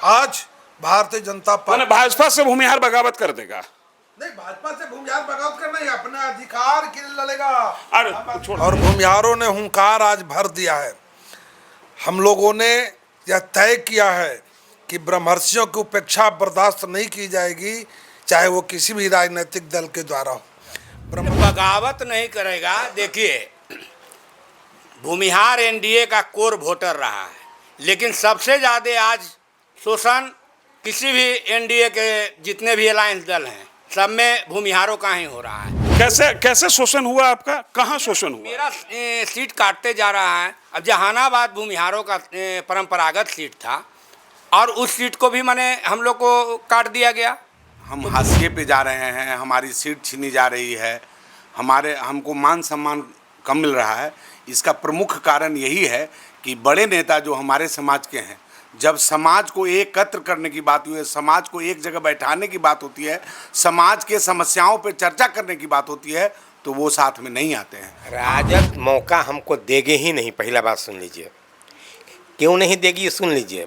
आज भारतीय जनता पार्टी भाजपा से भूमिहार बगावत कर देगा। नहीं, भाजपा से भूमिहार बगावत करना ही अपने अधिकार के लिए लड़ेगा। और भूमिहारों ने हुंकार आज भर दिया है। हम लोगों ने यह तय किया है कि ब्रह्मर्षियों की उपेक्षा बर्दाश्त नहीं की जाएगी, चाहे वो किसी भी राजनीतिक दल के द्वारा हो। बगावत नहीं करेगा। देखिए, भूमिहार एनडीए का कोर वोटर रहा है, लेकिन सबसे ज़्यादा आज शोषण किसी भी एनडीए के जितने भी अलायंस दल हैं सब में भूमिहारों का ही हो रहा है। कैसे शोषण हुआ आपका? कहाँ शोषण हुआ? मेरा सीट काटते जा रहा है। अब जहानाबाद भूमिहारों का परंपरागत सीट था और उस सीट को भी हम लोग को काट दिया गया। हम हाशिए पे जा रहे हैं, हमारी सीट छीनी जा रही है, हमको मान सम्मान कम मिल रहा है। इसका प्रमुख कारण यही है कि बड़े नेता जो हमारे समाज के हैं, जब समाज को एकत्र करने की बात हुई है, समाज को एक जगह बैठाने की बात होती है, समाज के समस्याओं पे चर्चा करने की बात होती है, तो वो साथ में नहीं आते हैं। राजद मौका हमको देगी ही नहीं। पहला बात सुन लीजिए, क्यों नहीं देगी सुन लीजिए।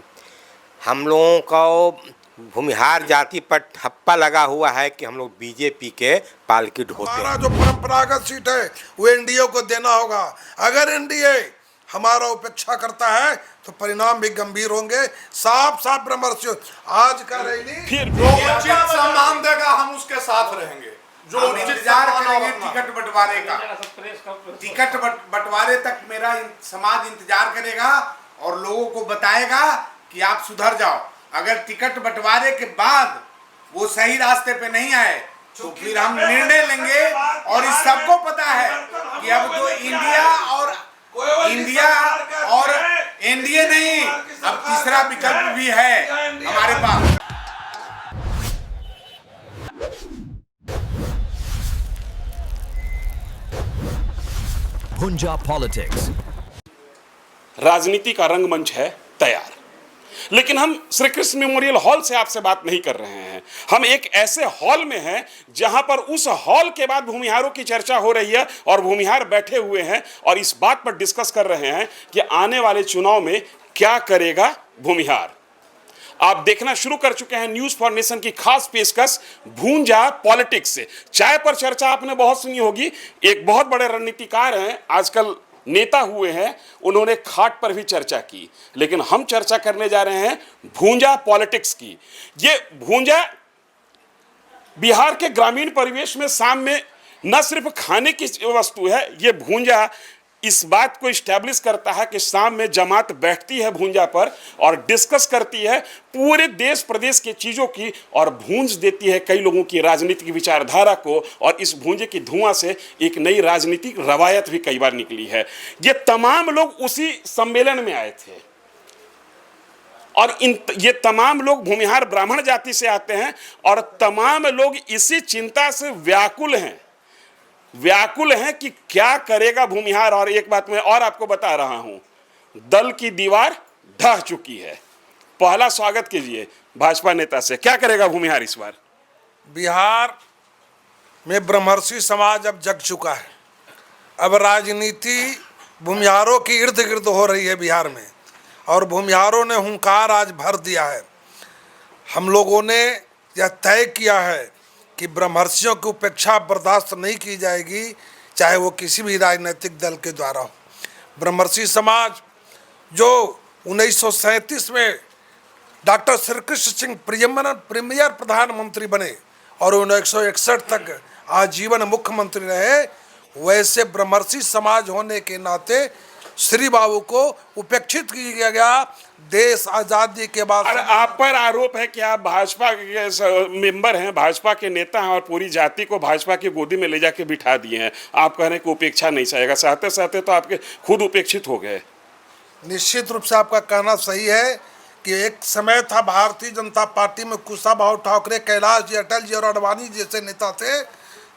हम लोगों को भूमिहार जाति पर ठप्पा लगा हुआ है कि हम लोग बीजेपी के पालकी ढोते हैं। हमारा जो परंपरागत सीट है वो एनडीए को देना होगा। अगर एनडीए हमारा उपेक्षा करता है तो परिणाम भी गंभीर होंगे। साफ साफ ब्रह्मर्षि आज का रैली फिर जो उचित सम्मान देगा हम उसके साथ रहेंगे। जो इंतजार करेंगे टिकट बंटवारे का, टिकट बंटवारे तक मेरा समाज इंतजार करेगा और लोगों को बताएगा कि आप सुधर जाओ। अगर टिकट बंटवारे के बाद वो सही रास्ते पे नहीं आए तो फिर हम निर्णय लेंगे। और इस सबको पता है कि अब तो इंडिया और एनडीए नहीं, अब तीसरा विकल्प भी है हमारे पास। भुंजा पॉलिटिक्स राजनीति का रंगमंच है तैयार, लेकिन हम श्री कृष्ण मेमोरियल हॉल से आपसे बात नहीं कर रहे हैं। हम एक ऐसे हॉल में हैं जहां पर उस हॉल के बाद भूमिहारों की चर्चा हो रही है और भूमिहार बैठे हुए हैं और इस बात पर डिस्कस कर रहे हैं कि आने वाले चुनाव में क्या करेगा भूमिहार। आप देखना शुरू कर चुके हैं न्यूज़ फॉर नेशन की खास पेशकश भूंजा पॉलिटिक्स से। चाय पर चर्चा आपने बहुत सुनी होगी। एक बहुत बड़े रणनीतिकार हैं, आजकल नेता हुए हैं, उन्होंने खाट पर भी चर्चा की, लेकिन हम चर्चा करने जा रहे हैं भूंजा पॉलिटिक्स की। ये भूंजा बिहार के ग्रामीण परिवेश में शाम में न सिर्फ खाने की वस्तु है, ये भूंजा इस बात को इस्टेब्लिश करता है कि शाम में जमात बैठती है भूंजा पर और डिस्कस करती है पूरे देश प्रदेश की चीज़ों की और भूंज देती है कई लोगों की राजनीतिक विचारधारा को। और इस भूंजे की धुआं से एक नई राजनीतिक रवायत भी कई बार निकली है। ये तमाम लोग उसी सम्मेलन में आए थे और ये तमाम लोग भूमिहार ब्राह्मण जाति से आते हैं और तमाम लोग इसी चिंता से व्याकुल हैं कि क्या करेगा भूमिहार। और एक बात मैं और आपको बता रहा हूं, दल की दीवार ढह चुकी है। पहला स्वागत कीजिए भाजपा नेता से, क्या करेगा भूमिहार इस बार? बिहार में ब्रह्मर्षि समाज अब जग चुका है। अब राजनीति भूमिहारों की इर्द गिर्द हो रही है बिहार में और भूमिहारों ने हुंकार आज भर दिया है। हम लोगों ने यह तय किया है कि ब्रह्मर्षियों की उपेक्षा बर्दाश्त नहीं की जाएगी, चाहे वो किसी भी राजनीतिक दल के द्वारा हो। ब्रह्मर्षि समाज जो 1937 में डॉक्टर श्री कृष्ण सिंह प्रीमियर प्रधानमंत्री बने और 1961 तक आजीवन मुख्यमंत्री रहे, वैसे ब्रह्मर्षि समाज होने के नाते श्री बाबू को उपेक्षित किया गया। देश आज़ादी के बाद आप पर आरोप है कि आप भाजपा के मेंबर हैं, भाजपा के नेता हैं और पूरी जाति को भाजपा की गोदी में ले जाके बिठा दिए हैं। आप कह रहे हैं कि उपेक्षा नहीं सहेगा, सहते सहते तो आपके खुद उपेक्षित हो गए। निश्चित रूप से आपका कहना सही है कि एक समय था भारतीय जनता पार्टी में कुशाभाऊ ठाकरे, कैलाश जी, अटल जी और अडवाणी जैसे नेता थे,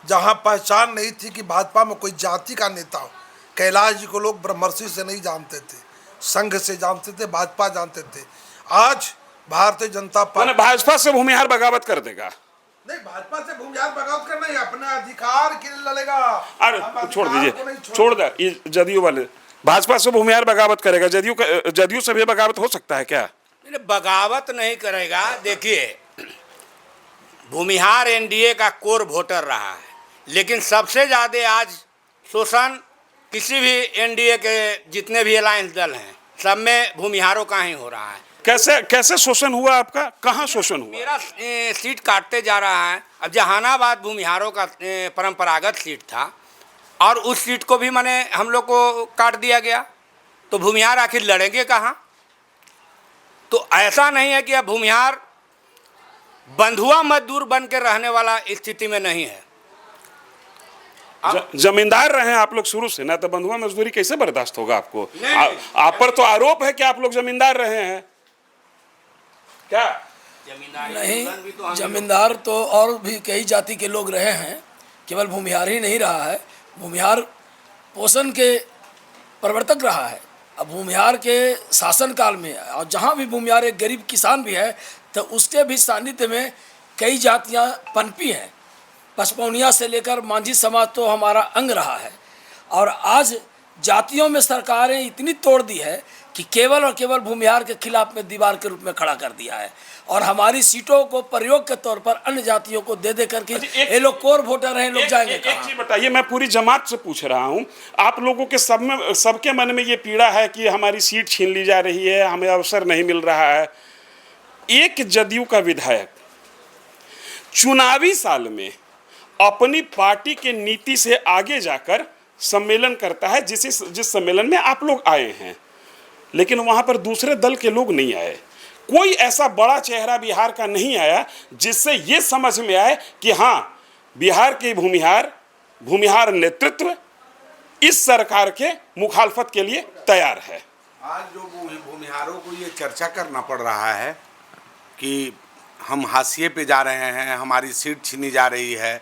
जहां पहचान नहीं थी कि भाजपा में कोई जाति का नेता हो। कैलाश जी को लोग ब्रह्मर्षि से नहीं जानते थे, संघ से जानते थे, भाजपा जानते थे। आज भारतीय जनता पार्टी भाजपा से भूमिहार बगावत कर देगा। नहीं, भाजपा से भूमिहार बगावत करना ही अपने अधिकार के लिए लड़ेगा। अरे छोड़ दीजिए, छोड़ दे जदयू वाले। भाजपा से भूमिहार बगावत करेगा, जदयू से भी बगावत हो सकता है क्या? बगावत नहीं करेगा। देखिए, भूमिहार एनडीए का कोर वोटर रहा है, लेकिन सबसे ज़्यादा आज शोषण किसी भी एनडीए के जितने भी अलायंस दल हैं सब में भूमिहारों का ही हो रहा है। कैसे कैसे शोषण हुआ आपका? कहाँ शोषण हुआ? मेरा सीट काटते जा रहा है। अब जहानाबाद भूमिहारों का परंपरागत सीट था और उस सीट को भी मैंने हम लोग को काट दिया गया, तो भूमिहार आखिर लड़ेंगे कहाँ? तो ऐसा नहीं है कि अब भूमिहार बंधुआ मजदूर बन के रहने वाला स्थिति में नहीं है। जमींदार रहे हैं आप लोग शुरू से ना, तो बंधुआ मजदूरी कैसे बर्दाश्त होगा आपको? नहीं। आप पर तो आरोप है कि आप लोग जमींदार रहे हैं। क्या नहीं, जमींदार तो और भी कई जाति के लोग रहे हैं, केवल भूमिहार ही नहीं रहा है। भूमिहार पोषण के प्रवर्तक रहा है। अब भूमिहार के शासन काल में और जहाँ भी भूमिहार एक गरीब किसान भी है तो उसके भी सानिध्य में कई जातियाँ पनपी हैं। पचपौनिया से लेकर मांझी समाज तो हमारा अंग रहा है, और आज जातियों में सरकारें इतनी तोड़ दी है कि केवल और केवल भूमिहार के खिलाफ में दीवार के रूप में खड़ा कर दिया है, और हमारी सीटों को प्रयोग के तौर पर अन्य जातियों को दे करके ये लोग कोर वोटर हैं, लोग जाएंगे एक चीज बताइए, मैं पूरी जमात से पूछ रहा हूं, आप लोगों के सबके मन में ये पीड़ा है कि हमारी सीट छीन ली जा रही है, हमें अवसर नहीं मिल रहा है। एक जदयू का विधायक चुनावी साल में अपनी पार्टी के नीति से आगे जाकर सम्मेलन करता है, जिस सम्मेलन में आप लोग आए हैं, लेकिन वहां पर दूसरे दल के लोग नहीं आए। कोई ऐसा बड़ा चेहरा बिहार का नहीं आया जिससे ये समझ में आए कि हाँ, बिहार के भूमिहार नेतृत्व इस सरकार के मुखालफत के लिए तैयार है। आज जो भूमिहारों को ये चर्चा करना पड़ रहा है कि हम हाशिए पे जा रहे हैं, हमारी सीट छीनी जा रही है,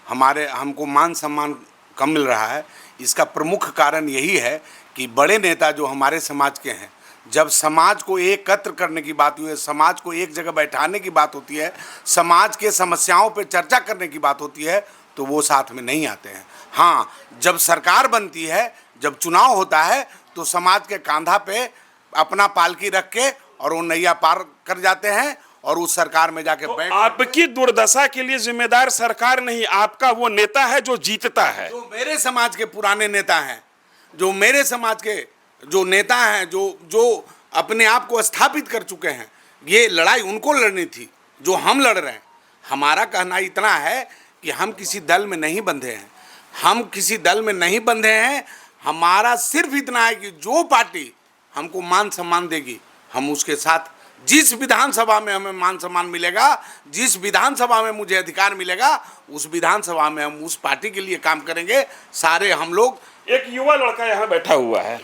हमको मान सम्मान कम मिल रहा है, इसका प्रमुख कारण यही है कि बड़े नेता जो हमारे समाज के हैं, जब समाज को एकत्र करने की बात हुई है, समाज को एक जगह बैठाने की बात होती है, समाज के समस्याओं पर चर्चा करने की बात होती है, तो वो साथ में नहीं आते हैं। हाँ, जब सरकार बनती है, जब चुनाव होता है, तो समाज के कांधा पे अपना पालकी रख के और वो नैया पार कर जाते हैं और उस सरकार में जाके तो बैठ। आपकी दुर्दशा के लिए जिम्मेदार सरकार नहीं, आपका वो नेता है जो जीतता है। जो मेरे समाज के पुराने नेता हैं, जो मेरे समाज के जो नेता हैं, जो अपने आप को स्थापित कर चुके हैं, ये लड़ाई उनको लड़नी थी जो हम लड़ रहे हैं। हमारा कहना इतना है कि हम किसी दल में नहीं बंधे हैं, हमारा सिर्फ इतना है कि जो पार्टी हमको मान सम्मान देगी, हम उसके साथ, जिस विधानसभा में हमें मान सम्मान मिलेगा, जिस विधानसभा में मुझे अधिकार मिलेगा, उस विधानसभा में हम उस पार्टी के लिए काम करेंगे। सारे हम लोग। एक युवा लड़का यहाँ बैठा हुआ है,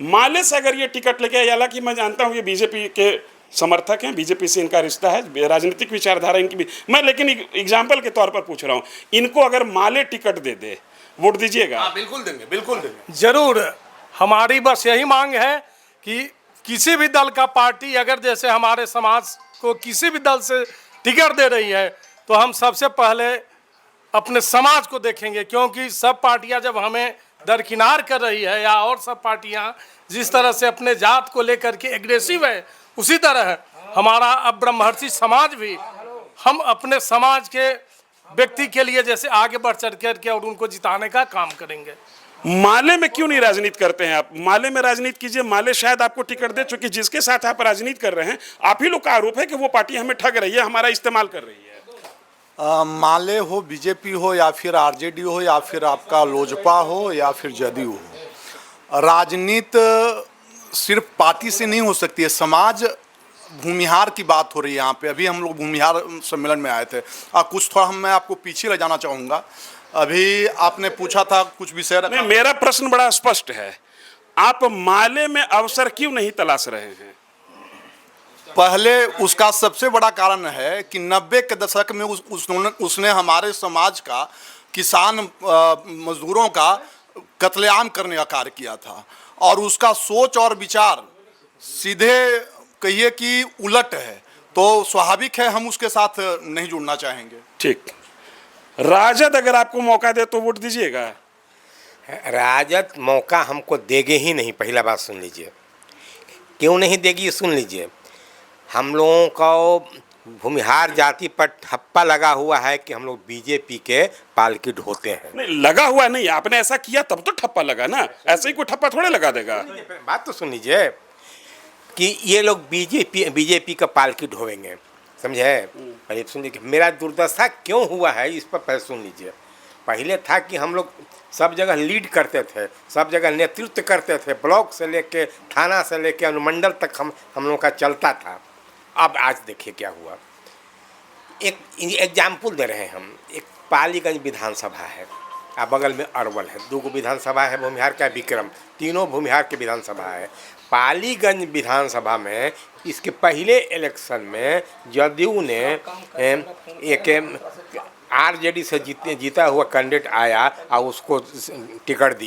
माले से अगर ये टिकट लेके, हालांकि मैं जानता हूँ ये बीजेपी के समर्थक हैं, बीजेपी से इनका रिश्ता है, राजनीतिक विचारधारा इनकी भी, मैं लेकिन एग्जाम्पल के तौर पर पूछ रहा हूँ, इनको अगर माले टिकट दे वोट दीजिएगा? हाँ, बिल्कुल देंगे, बिल्कुल देंगे। जरूर। हमारी बस यही मांग है कि किसी भी दल का पार्टी अगर जैसे हमारे समाज को किसी भी दल से टिकट दे रही है, तो हम सबसे पहले अपने समाज को देखेंगे, क्योंकि सब पार्टियां जब हमें दरकिनार कर रही है, या और सब पार्टियां जिस तरह से अपने जात को लेकर के एग्रेसिव है, उसी तरह हमारा अब ब्रह्मर्षि समाज भी, हम अपने समाज के व्यक्ति के लिए जैसे आगे बढ़ चढ़ करके और उनको जिताने का काम करेंगे। माले में क्यों नहीं राजनीति करते हैं आप? माले में राजनीति कीजिए, माले शायद आपको टिकट दे, चूंकि जिसके साथ आप राजनीति कर रहे हैं, आप ही लोग का आरोप है कि वो पार्टी हमें ठग रही है, हमारा इस्तेमाल कर रही है। माले हो, बीजेपी हो, या फिर आरजेडी हो, या फिर आपका लोजपा हो, या फिर जदयू हो, राजनीति सिर्फ पार्टी से नहीं हो सकती है। समाज, भूमिहार की बात हो रही है यहाँ पे। अभी हम लोग भूमिहार सम्मेलन में आए थे, कुछ थोड़ा मैं आपको पीछे ले जाना चाहूँगा। अभी आपने पूछा था कुछ विषय नहीं, मेरा प्रश्न बड़ा स्पष्ट है, आप माले में अवसर क्यों नहीं तलाश रहे हैं? पहले उसका सबसे बड़ा कारण है कि 90 के दशक में उसने हमारे समाज का, किसान मजदूरों का कत्लेआम करने का कार्य किया था, और उसका सोच और विचार सीधे कहिए कि उलट है, तो स्वाभाविक है हम उसके साथ नहीं जुड़ना चाहेंगे। ठीक। राजद अगर आपको मौका दे तो वोट दीजिएगा? राजद मौका हमको देगे ही नहीं। पहला बात सुन लीजिए, क्यों नहीं देगी सुन लीजिए। हम लोगों को भूमिहार जाति पर ठप्पा लगा हुआ है कि हम लोग बीजेपी के पालकी ढोते हैं। नहीं, लगा हुआ नहीं, आपने ऐसा किया तब तो ठप्पा लगा ना, ऐसे ही कोई ठप्पा थोड़े लगा देगा। बात तो सुन लीजिए कि ये लोग बीजेपी का पालकी ढोवेंगे, समझे। पहले सुन लीजिए मेरा दुर्दशा क्यों हुआ है, इस पर पहले सुन लीजिए। पहले था कि हम लोग सब जगह लीड करते थे, सब जगह नेतृत्व करते थे, ब्लॉक से लेके थाना से लेके अनुमंडल तक हम लोग का चलता था। अब आज देखिए क्या हुआ। एक एग्जाम्पल दे रहे हैं हम। एक पालीगंज विधानसभा है, अब बगल में अरवल है, 2 विधानसभा है, भूमिहार का विक्रम, तीनों भूमिहार के विधानसभा है। पालीगंज विधानसभा में इसके पहले इलेक्शन में जदयू ने एक आरजेडी से जीता हुआ कैंडिडेट आया और उसको टिकट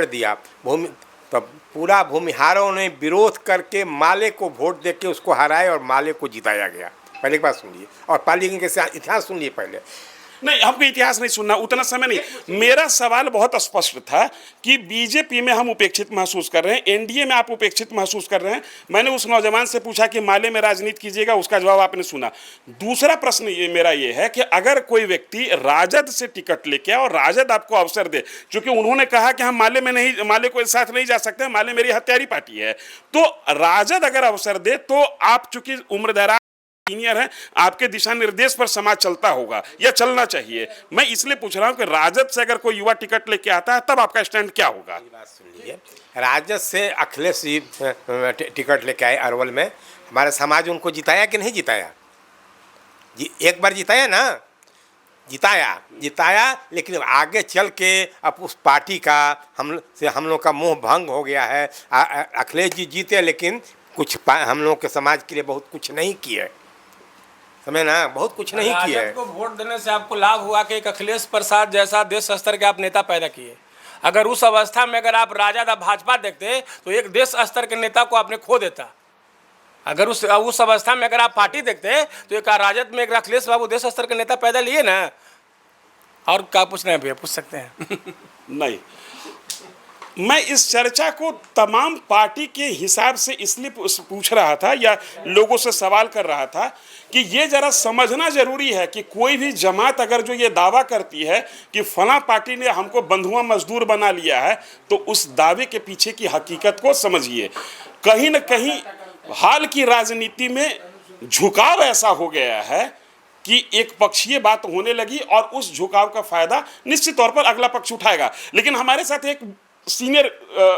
दिया। तब पूरा भूमिहारों ने विरोध करके माले को वोट देके उसको हराए और माले को जिताया गया। पहले की बात सुनिए और पालीगंज के इतिहास सुनिए पहले। नहीं, हमको इतिहास नहीं सुनना, उतना समय नहीं। मेरा सवाल बहुत स्पष्ट था कि बीजेपी में हम उपेक्षित महसूस कर रहे हैं, एनडीए में आप उपेक्षित महसूस कर रहे हैं। मैंने उस नौजवान से पूछा कि माले में राजनीति कीजिएगा, उसका जवाब आपने सुना। दूसरा प्रश्न मेरा ये है कि अगर कोई व्यक्ति राजद से टिकट लेके और राजद आपको अवसर दे, क्योंकि उन्होंने कहा कि हम माले को साथ नहीं जा सकते, माले मेरी हत्यारी पार्टी है, तो राजद अगर अवसर दे तो आप चूंकि उम्रदराज सीनियर है, आपके दिशा निर्देश पर समाज चलता होगा या चलना चाहिए। मैं इसलिए पूछ रहा हूं कि राजद से अगर कोई युवा टिकट लेके आता है तब आपका स्टैंड क्या होगा? बात सुन लीजिए, राजद से अखिलेश जी टिकट लेके आए अरवल में, हमारे समाज उनको जिताया कि नहीं जिताया? एक बार जिताया ना, जिताया, लेकिन आगे चल के अब उस पार्टी का हम लोग का मोह भंग हो गया है। अखिलेश जी जीते लेकिन कुछ हम लोग के समाज के लिए बहुत कुछ नहीं किए, समझे ना, बहुत कुछ नहीं किया है। को वोट देने से आपको लाभ हुआ कि एक अखिलेश प्रसाद जैसा देश स्तर के आप नेता पैदा किए। अगर उस अवस्था में अगर आप राजद या भाजपा देखते तो एक देश स्तर के नेता को आपने खो देता। अगर उस अवस्था में अगर आप पार्टी देखते तो एक राजद में एक अखिलेश बाबू देश स्तर के नेता पैदा लिए ना। और क्या पूछ रहे हैं भैया, पूछ सकते हैं? नहीं, मैं इस चर्चा को तमाम पार्टी के हिसाब से इसलिए पूछ रहा था या लोगों से सवाल कर रहा था कि ये जरा समझना जरूरी है कि कोई भी जमात अगर जो ये दावा करती है कि फला पार्टी ने हमको बंधुआ मजदूर बना लिया है, तो उस दावे के पीछे की हकीकत को समझिए। कहीं न कहीं हाल की राजनीति में झुकाव ऐसा हो गया है कि एक पक्षीय बात होने लगी और उस झुकाव का फायदा निश्चित तौर पर अगला पक्ष उठाएगा। लेकिन हमारे साथ एक सीनियर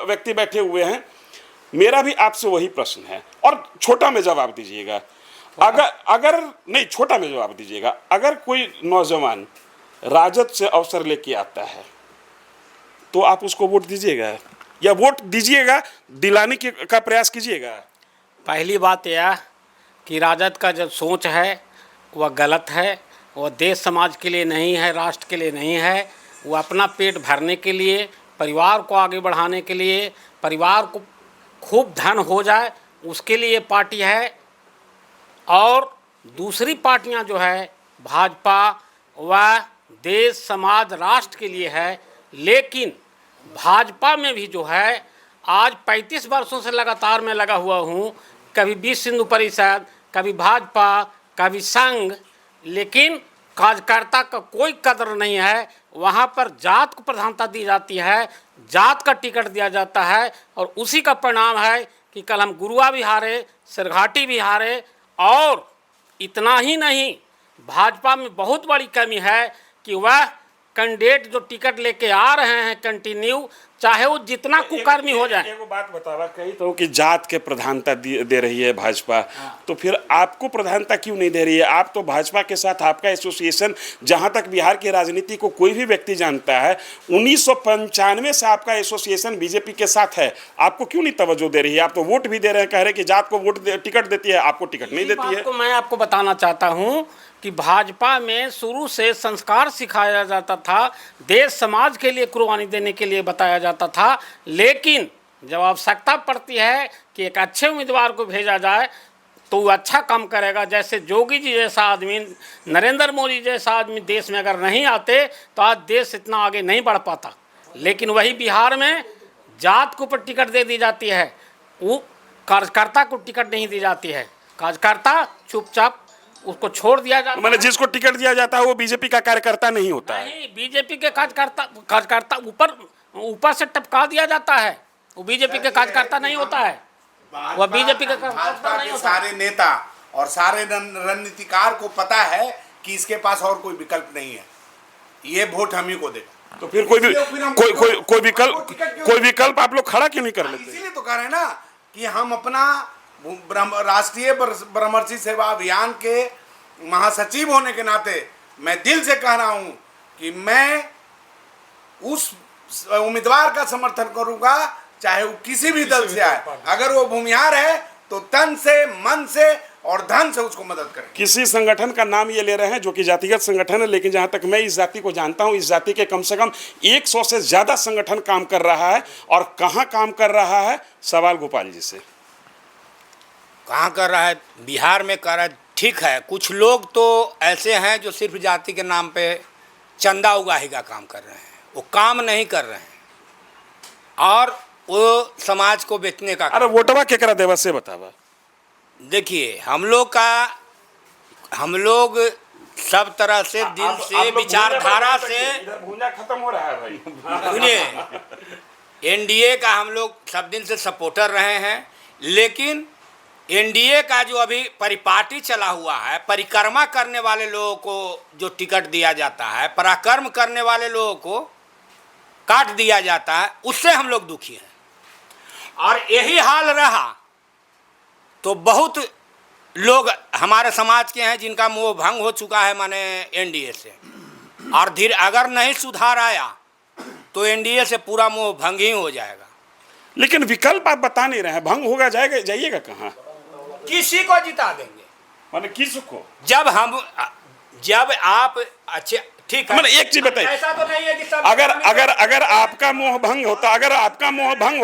व्यक्ति बैठे हुए हैं, मेरा भी आपसे वही प्रश्न है और छोटा में जवाब दीजिएगा। अगर नहीं, छोटा में जवाब दीजिएगा। अगर कोई नौजवान राजद से अवसर लेके आता है तो आप उसको वोट दीजिएगा या वोट दीजिएगा, दिलाने का प्रयास कीजिएगा? पहली बात यह कि राजद का जो सोच है वह गलत है, वह देश समाज के लिए नहीं है, राष्ट्र के लिए नहीं है। वो अपना पेट भरने के लिए, परिवार को आगे बढ़ाने के लिए, परिवार को खूब धन हो जाए उसके लिए पार्टी है। और दूसरी पार्टियां जो है भाजपा, वह देश समाज राष्ट्र के लिए है। लेकिन भाजपा में भी जो है आज 35 वर्षों से लगातार मैं लगा हुआ हूँ, कभी विश्व हिंदू परिषद, कभी भाजपा, कभी संघ, लेकिन कार्यकर्ता का कोई कदर नहीं है। वहाँ पर जात को प्रधानता दी जाती है, जात का टिकट दिया जाता है और उसी का परिणाम है कि कल हम गुरुआ भी हारे, सिरघाटी भी हारे। और इतना ही नहीं, भाजपा में बहुत बड़ी कमी है कि वह कैंडिडेट जो टिकट लेके आ रहे हैं कंटिन्यू, चाहे वो जितना कुकर्मी हो जाए। एगो बात बतावा, कही तो कि जात के प्रधानता दे रही है भाजपा, तो फिर आपको प्रधानता क्यों नहीं दे रही है? आप तो भाजपा के साथ आपका एसोसिएशन, जहां तक बिहार की राजनीति को कोई भी व्यक्ति जानता है, 1995 से आपका एसोसिएशन बीजेपी के साथ है। आपको क्यों नहीं तवज्जो दे रही है? आप तो वोट भी दे रहे हैं, कह रहे हैं कि जात को टिकट देती है, आपको टिकट नहीं देती है। मैं आपको बताना चाहता हूँ कि भाजपा में शुरू से संस्कार सिखाया जाता था, देश समाज के लिए कुर्बानी देने के लिए बताया जाता था। लेकिन जब आवश्यकता पड़ती है कि एक अच्छे उम्मीदवार को भेजा जाए तो वो अच्छा काम करेगा। जैसे जोगी जी जैसा आदमी, नरेंद्र मोदी जैसा आदमी देश में अगर नहीं आते तो आज देश इतना आगे नहीं बढ़ पाता। लेकिन वही बिहार में जात के ऊपर टिकट दे दी जाती है। वो कार्यकर्ता को टिकट नहीं दी जाती है। कार्यकर्ता चुपचाप उसको छोड़ दिया जाता मैंने है। जिसको टिकट दिया जाता है वो बीजेपी का कार्यकर्ता नहीं होता है। नहीं, बीजेपी के कार्यकर्ता ऊपर से टपका दिया जाता है। वो बीजेपी के कार्यकर्ता नहीं होता है, वह बीजेपी का कार्यकर्ता भाजपा नहीं के होता है। सारे नेता और सारे रणनीतिकार को पता है कि इसके पास और कोई विकल्प नहीं है, ये वोट हम ही को देगा। तो फिर कोई विकल्प आप लोग खड़ा क्यों नहीं कर लेते? इसीलिए तो कह रहे हैं ना कि हम अपना राष्ट्रीय ब्रह्मर्षि सेवा अभियान के महासचिव होने के नाते मैं दिल से कह रहा हूं कि मैं उस उम्मीदवार का समर्थन करूंगा चाहे वो किसी भी दल से आए। अगर वो भूमिहार है तो तन से, मन से और धन से उसको मदद करें। किसी संगठन का नाम ये ले रहे हैं जो कि जातिगत संगठन है, लेकिन जहां तक मैं इस जाति को जानता हूं, इस जाति के कम से कम 100 से ज्यादा संगठन काम कर रहा है। और कहां काम कर रहा है, सवाल गोपाल जी से। कहाँ कर रहा है? बिहार में कर रहा है। ठीक है, कुछ लोग तो ऐसे हैं जो सिर्फ जाति के नाम पे चंदा उगाही का काम कर रहे हैं, वो काम नहीं कर रहे हैं और वो समाज को बेचने का। अरे वोटवा केकरा देवा से बतावा। देखिए, हम लोग सब तरह से दिल से, विचारधारा से, भूंजा खत्म हो रहा है भाई। सुनिए, एनडीए का हम लोग सब दिन से सपोर्टर रहे हैं, लेकिन एनडीए का जो अभी परिपाटी चला हुआ है, परिक्रमा करने वाले लोगों को जो टिकट दिया जाता है, पराक्रम करने वाले लोगों को काट दिया जाता है, उससे हम लोग दुखी हैं। और यही हाल रहा तो बहुत लोग हमारे समाज के हैं जिनका मोह भंग हो चुका है माने एनडीए से, और धीरे अगर नहीं सुधार आया तो एनडीए से पूरा मोह भंग ही हो जाएगा। लेकिन विकल्प आप बता नहीं रहे हैं, भंग होगा जाइएगा कहाँ? किसी को जिता देंगे, माने किसको? जब आप अच्छे, ठीक है, मैंने एक चीज बताई, ऐसा तो नहीं है कि सब अगर आपका मोह भंग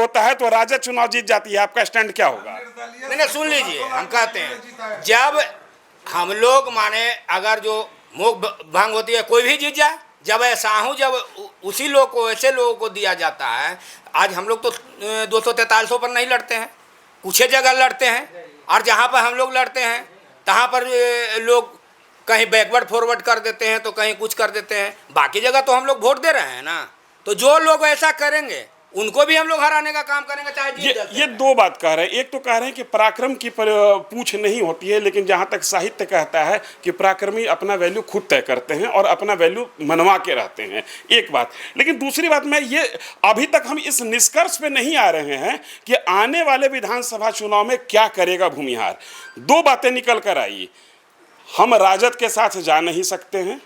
होता है तो राजद चुनाव जीत जाती है, आपका स्टैंड क्या होगा? नहीं, सुन लीजिए, हम कहते हैं जब हम लोग माने अगर जो मोह भंग होती है कोई भी जीत जाए, जब ऐसा हूँ, जब उसी लोग को, ऐसे लोगों को दिया जाता है। आज हम लोग तो 243 पर नहीं लड़ते हैं, कुछ जगह लड़ते हैं, और जहाँ पर हम लोग लड़ते हैं तहाँ पर लोग कहीं बैकवर्ड फॉरवर्ड कर देते हैं तो कहीं कुछ कर देते हैं। बाकी जगह तो हम लोग वोट दे रहे हैं ना, तो जो लोग ऐसा करेंगे उनको भी हम लोग हराने का काम करेंगे, चाहे ये दो बात कह रहे हैं। एक तो कह रहे हैं कि पराक्रम की पूछ नहीं होती है, लेकिन जहां तक साहित्य कहता है कि पराक्रमी अपना वैल्यू खुद तय करते हैं और अपना वैल्यू मनवा के रहते हैं, एक बात। लेकिन दूसरी बात, मैं ये अभी तक हम इस निष्कर्ष पे नहीं आ रहे हैं कि आने वाले विधानसभा चुनाव में क्या करेगा भूमिहार। दो बातें निकल कर आई, हम राजद के साथ जा नहीं सकते हैं,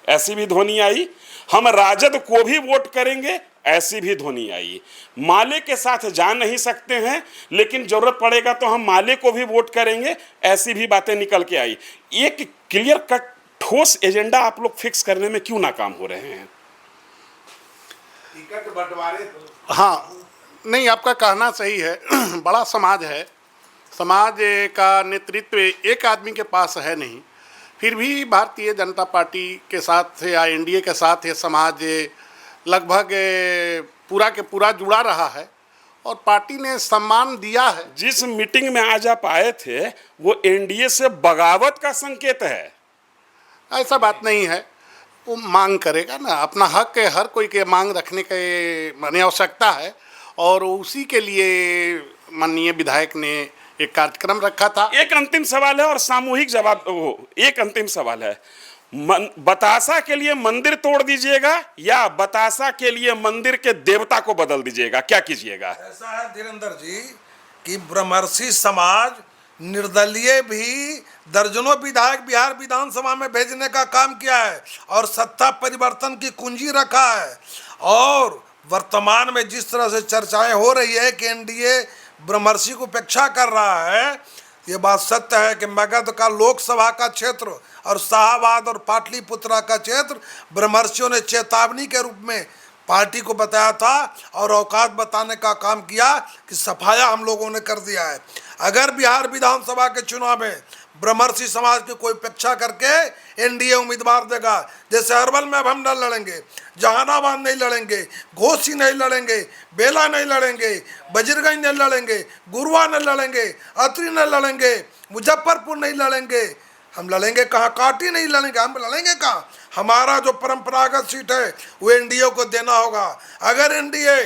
ऐसी भी ध्वनि आई। हम राजद को भी वोट करेंगे, ऐसी भी ध्वनि आई। माले के साथ जा नहीं सकते हैं, लेकिन जरूरत पड़ेगा तो हम माले को भी वोट करेंगे, ऐसी भी बातें निकल के आई। एक क्लियर कट ठोस एजेंडा आप लोग फिक्स करने में क्यों नाकाम हो रहे हैं? टिकट बंटवारे। हाँ, नहीं, आपका कहना सही है। बड़ा समाज है, समाज का नेतृत्व एक आदमी के पास है नहीं, फिर भी भारतीय जनता पार्टी के साथ या एनडीए के साथ ये समाज लगभग पूरा के पूरा जुड़ा रहा है और पार्टी ने सम्मान दिया है। जिस मीटिंग में आज आप आए थे वो एनडीए से बगावत का संकेत है? ऐसा बात नहीं है, वो मांग करेगा ना, अपना हक है, हर कोई के मांग रखने के माने आवश्यकता है, और उसी के लिए माननीय विधायक ने एक कार्यक्रम रखा था। एक अंतिम सवाल है और सामूहिक जवाब हो। एक अंतिम सवाल है, बतासा के लिए मंदिर तोड़ दीजिएगा या बतासा के लिए मंदिर के देवता को बदल दीजिएगा, क्या कीजिएगा? ऐसा है धीरेन्द्र जी कि ब्रह्मर्षि समाज निर्दलीय भी दर्जनों विधायक बिहार विधानसभा में भेजने का काम किया है और सत्ता परिवर्तन की कुंजी रखा है। और वर्तमान में जिस तरह से चर्चाएं हो रही है कि एनडीए ब्रह्मर्षि को उपेक्षा कर रहा है, ये बात सत्य है कि मगध का लोकसभा का क्षेत्र और शाहाबाद और पाटलिपुत्रा का क्षेत्र ब्रह्मर्षियों ने चेतावनी के रूप में पार्टी को बताया था और औकात बताने का काम किया कि सफाया हम लोगों ने कर दिया है। अगर बिहार विधानसभा के चुनाव में ब्रह्मर्षि समाज की कोई उपेक्षा करके एनडीए उम्मीदवार देगा, जैसे अरवल में अब हम न लड़ेंगे, जहानाबाद नहीं लड़ेंगे, घोसी नहीं लड़ेंगे, बेला नहीं लड़ेंगे, बजरगंज नहीं लड़ेंगे, गुरुआ नहीं लड़ेंगे, अतरी नहीं लड़ेंगे, मुजफ्फरपुर नहीं लड़ेंगे, हम लड़ेंगे कहाँ? काटी नहीं लड़ेंगे, हम लड़ेंगे कहाँ? हमारा जो परंपरागत सीट है वो एनडीए को देना होगा। अगर एनडीए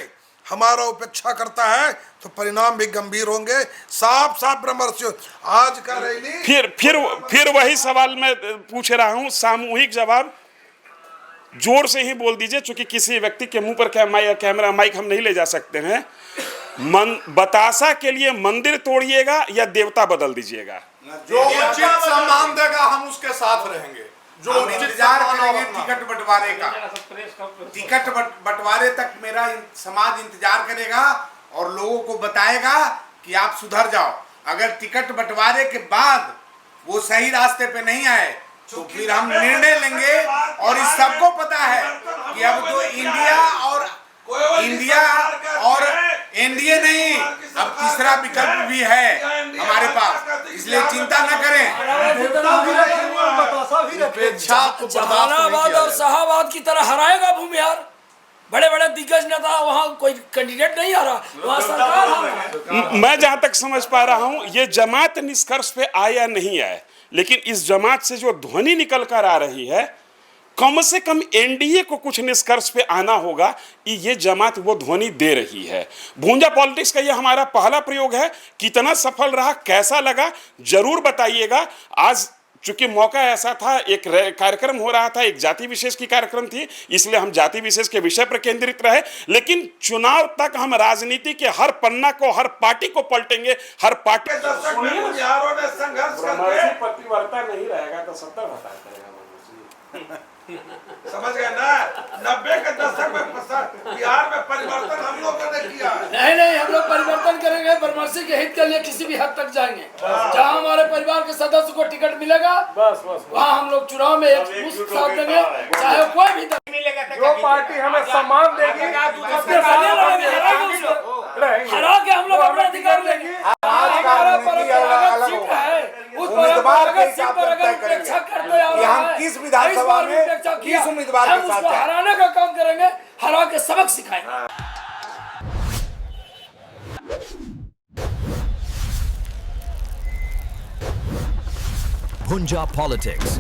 हमारा उपेक्षा करता है तो परिणाम भी गंभीर होंगे। साफ साफ ब्रह्मर्षि आज का रैली फिर वही सवाल मैं पूछ रहा हूं, सामूहिक जवाब जोर से ही बोल दीजिए, चूंकि किसी व्यक्ति के मुंह पर कैमरा माइक हम नहीं ले जा सकते हैं। बतासा के लिए मंदिर तोड़िएगा या देवता बदल दीजिएगा? जो उचित सम्मान देगा हम उसके साथ रहेंगे। जो इंतजार करेंगे टिकट बंटवारे का, टिकट बंटवारे तक मेरा समाज इंतजार करेगा और लोगों को बताएगा कि आप सुधर जाओ। अगर टिकट बंटवारे के बाद वो सही रास्ते पे नहीं आए तो फिर हम निर्णय लेंगे। और इस सबको पता है कि अब तो इंडिया और एनडीए नहीं, अब तीसरा विकल्प भी है हमारे पास, इसलिए चिंता न करें। जहानाबाद और शाहाबाद की तरह हराएगा भूमिहार। बड़े बड़े दिग्गज नेता, वहाँ कोई कैंडिडेट नहीं आ रहा, वहाँ सरकार हारा। मैं जहां तक समझ पा रहा हूं, ये जमात निष्कर्ष पे आए या नहीं आए, लेकिन इस जमात से जो ध्वनि निकल कर आ रही है, कम से कम एनडीए को कुछ निष्कर्ष पे आना होगा कि ये जमात वो ध्वनि दे रही है। भूंजा पॉलिटिक्स का ये हमारा पहला प्रयोग है। कितना सफल रहा, कैसा लगा, जरूर बताइएगा। आज चूंकि मौका ऐसा था, एक कार्यक्रम हो रहा था, एक जाति विशेष की कार्यक्रम थी, इसलिए हम जाति विशेष के विषय पर केंद्रित रहे। लेकिन चुनाव तक हम राजनीति के हर पन्ना को, हर पार्टी को पलटेंगे। हर पार्टी पतिवर्ता नहीं रहेगा तो 70 बता करेगा। समझ गए ना? 90 के दशक में बिहार में परिवर्तन हम लोगों ने किया। नहीं, हम लोग परिवर्तन करेंगे। ब्रह्मर्षि के हित के लिए किसी भी हद तक जाएंगे। जहाँ हमारे परिवार के सदस्य को टिकट मिलेगा, वहाँ हम लोग चुनाव में एक साथ देंगे, चाहे कोई भी जो पार्टी हमें सम्मान देगी हरा के हम लोग अपना अधिकार लेंगे। हम किस विधानसभा में किस उम्मीदवार के साथ हराने का काम करेंगे, हरा के सबक सिखाएंगे। Bhunja Politics.